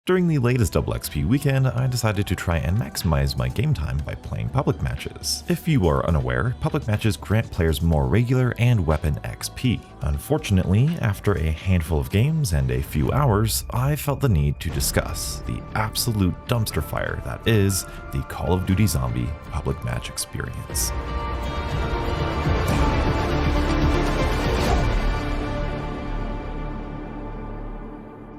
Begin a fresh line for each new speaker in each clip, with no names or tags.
During the latest Double XP weekend, I decided to try and maximize my game time by playing public matches. If you are unaware, public matches grant players more regular and weapon XP. Unfortunately, after a handful of games and a few hours, I felt the need to discuss the absolute dumpster fire that is the Call of Duty Zombie public match experience.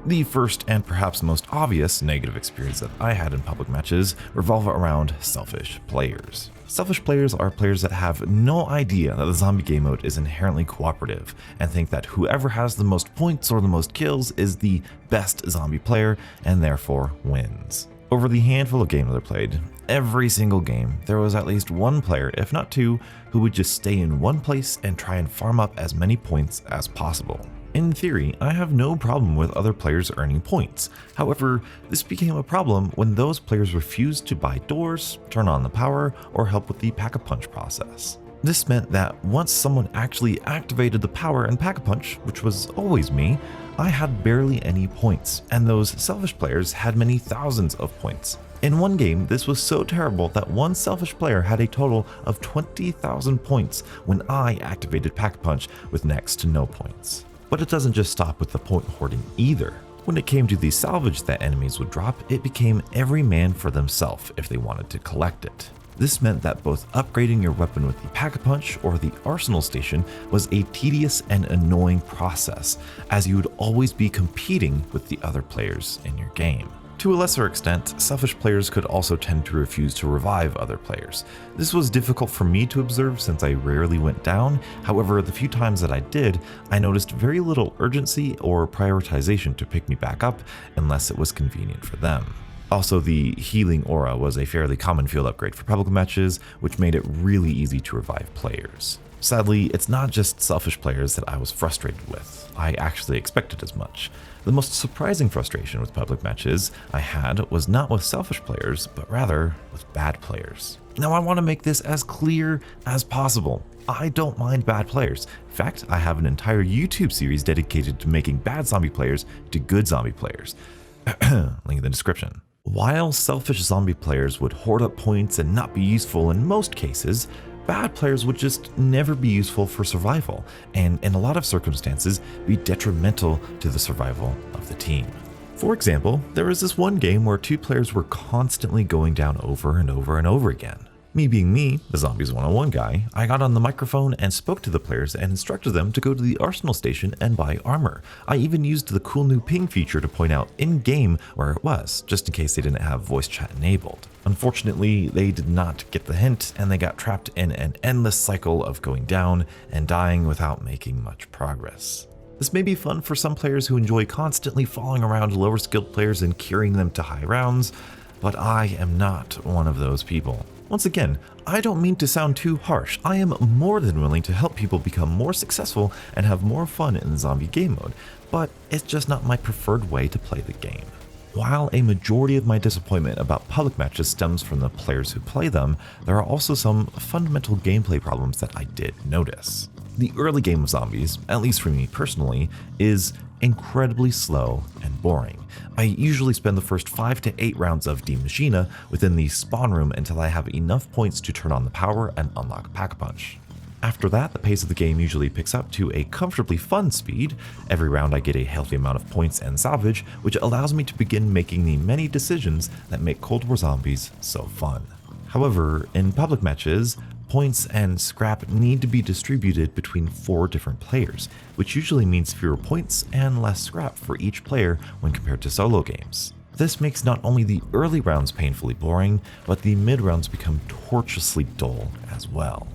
The first and perhaps most obvious negative experience that I had in public matches revolve around selfish players. Selfish players are players that have no idea that the zombie game mode is inherently cooperative and think that whoever has the most points or the most kills is the best zombie player and therefore wins. Over the handful of games I played, every single game, there was at least one player, if not two, who would just stay in one place and try and farm up as many points as possible. In theory, I have no problem with other players earning points. However, this became a problem when those players refused to buy doors, turn on the power, or help with the pack-a-punch process. This meant that once someone actually activated the power and pack-a-punch, which was always me, I had barely any points, and those selfish players had many thousands of points. In one game, this was so terrible that one selfish player had a total of 20,000 points when I activated pack-a-punch with next to no points. But it doesn't just stop with the point hoarding either. When it came to the salvage that enemies would drop, it became every man for themselves if they wanted to collect it. This meant that both upgrading your weapon with the pack-a-punch or the arsenal station was a tedious and annoying process, as you would always be competing with the other players in your game. To a lesser extent, selfish players could also tend to refuse to revive other players. This was difficult for me to observe since I rarely went down. However, the few times that I did, I noticed very little urgency or prioritization to pick me back up unless it was convenient for them. Also, the healing aura was a fairly common field upgrade for public matches, which made it really easy to revive players. Sadly, it's not just selfish players that I was frustrated with. I actually expected as much. The most surprising frustration with public matches I had was not with selfish players, but rather with bad players. Now I want to make this as clear as possible. I don't mind bad players. In fact, I have an entire YouTube series dedicated to making bad zombie players to good zombie players. Link in the description. While selfish zombie players would hoard up points and not be useful in most cases, bad players would just never be useful for survival, and in a lot of circumstances be detrimental to the survival of the team. For example, there was this one game where two players were constantly going down over and over and over again. Me being me, the Zombies 101 guy, I got on the microphone and spoke to the players and instructed them to go to the arsenal station and buy armor. I even used the cool new ping feature to point out in-game where it was, just in case they didn't have voice chat enabled. Unfortunately, they did not get the hint and they got trapped in an endless cycle of going down and dying without making much progress. This may be fun for some players who enjoy constantly falling around lower skilled players and carrying them to high rounds, but I am not one of those people. Once again, I don't mean to sound too harsh. I am more than willing to help people become more successful and have more fun in the zombie game mode, but it's just not my preferred way to play the game. While a majority of my disappointment about public matches stems from the players who play them, there are also some fundamental gameplay problems that I did notice. The early game of zombies, at least for me personally, is incredibly slow and boring. I usually spend the first 5 to 8 rounds of Die Maschine within the spawn room until I have enough points to turn on the power and unlock Pack-a-Punch. After that, the pace of the game usually picks up to a comfortably fun speed. Every round I get a healthy amount of points and salvage, which allows me to begin making the many decisions that make Cold War Zombies so fun. However, in public matches, points and scrap need to be distributed between 4 different players, which usually means fewer points and less scrap for each player when compared to solo games. This makes not only the early rounds painfully boring, but the mid rounds become tortuously dull as well.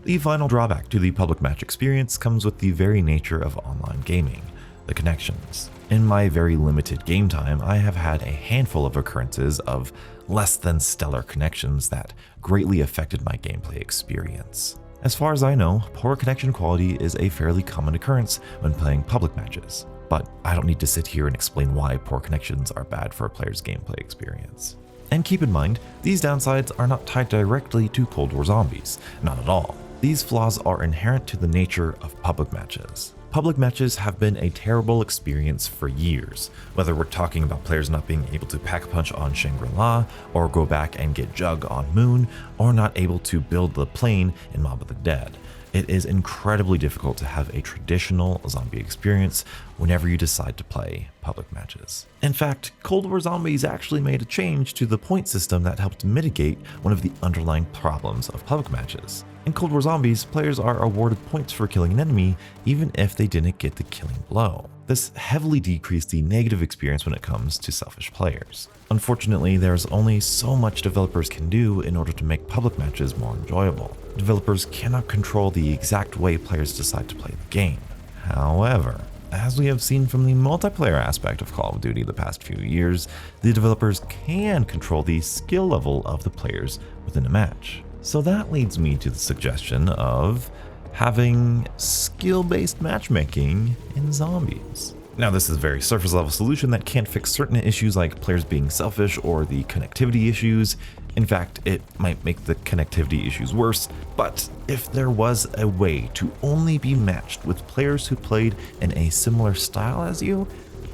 The final drawback to the public match experience comes with the very nature of online gaming, the connections. In my very limited game time, I have had a handful of occurrences of less than stellar connections that greatly affected my gameplay experience. As far as I know, poor connection quality is a fairly common occurrence when playing public matches, but I don't need to sit here and explain why poor connections are bad for a player's gameplay experience. And keep in mind, these downsides are not tied directly to Cold War Zombies, not at all. These flaws are inherent to the nature of public matches. Public matches have been a terrible experience for years, whether we're talking about players not being able to pack a punch on Shangri-La, or go back and get Jug on Moon, or not able to build the plane in Mob of the Dead. It is incredibly difficult to have a traditional zombie experience whenever you decide to play public matches. In fact, Cold War Zombies actually made a change to the point system that helped mitigate one of the underlying problems of public matches. In Cold War Zombies, players are awarded points for killing an enemy even if they didn't get the killing blow. This heavily decreased the negative experience when it comes to selfish players. Unfortunately, there's only so much developers can do in order to make public matches more enjoyable. Developers cannot control the exact way players decide to play the game. However, as we have seen from the multiplayer aspect of Call of Duty the past few years, the developers can control the skill level of the players within a match. So that leads me to the suggestion of having skill-based matchmaking in zombies. Now, this is a very surface level solution that can't fix certain issues like players being selfish or the connectivity issues. In fact, it might make the connectivity issues worse, but if there was a way to only be matched with players who played in a similar style as you,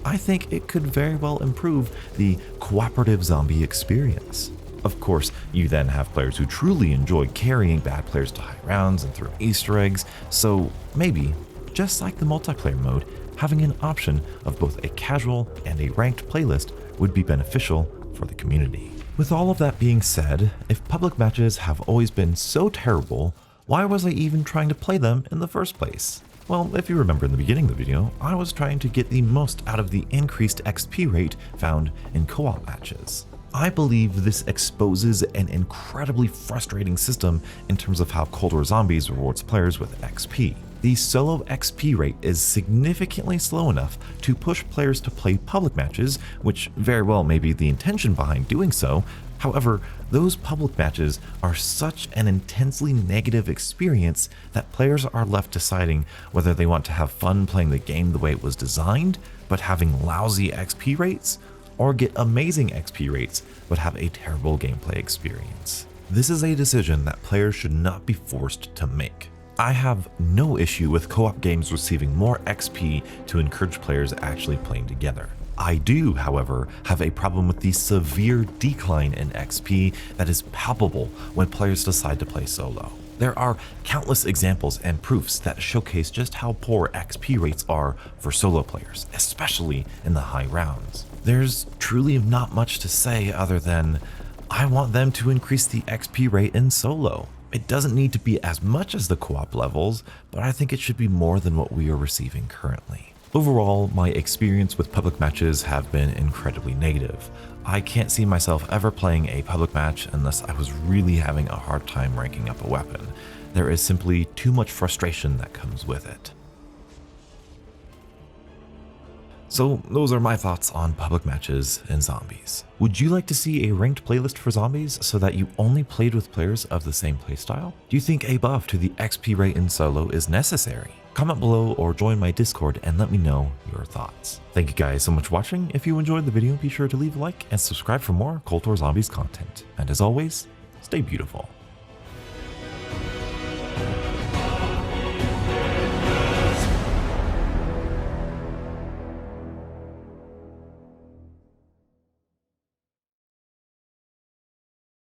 I think it could very well improve the cooperative zombie experience. Of course, you then have players who truly enjoy carrying bad players to high rounds and through Easter eggs, so maybe, just like the multiplayer mode, having an option of both a casual and a ranked playlist would be beneficial for the community. With all of that being said, if public matches have always been so terrible, why was I even trying to play them in the first place? Well, if you remember in the beginning of the video, I was trying to get the most out of the increased XP rate found in co-op matches. I believe this exposes an incredibly frustrating system in terms of how Cold War Zombies rewards players with XP. The solo XP rate is significantly slow enough to push players to play public matches, which very well may be the intention behind doing so. However, those public matches are such an intensely negative experience that players are left deciding whether they want to have fun playing the game the way it was designed, but having lousy XP rates, or get amazing XP rates but have a terrible gameplay experience. This is a decision that players should not be forced to make. I have no issue with co-op games receiving more XP to encourage players actually playing together. I do, however, have a problem with the severe decline in XP that is palpable when players decide to play solo. There are countless examples and proofs that showcase just how poor XP rates are for solo players, especially in the high rounds. There's truly not much to say other than, I want them to increase the XP rate in solo. It doesn't need to be as much as the co-op levels, but I think it should be more than what we are receiving currently. Overall, my experience with public matches have been incredibly negative. I can't see myself ever playing a public match unless I was really having a hard time ranking up a weapon. There is simply too much frustration that comes with it. So those are my thoughts on public matches and zombies. Would you like to see a ranked playlist for zombies so that you only played with players of the same playstyle? Do you think a buff to the XP rate in solo is necessary? Comment below or join my Discord and let me know your thoughts. Thank you guys so much for watching. If you enjoyed the video, be sure to leave a like and subscribe for more Cold War Zombies content. And as always, stay beautiful.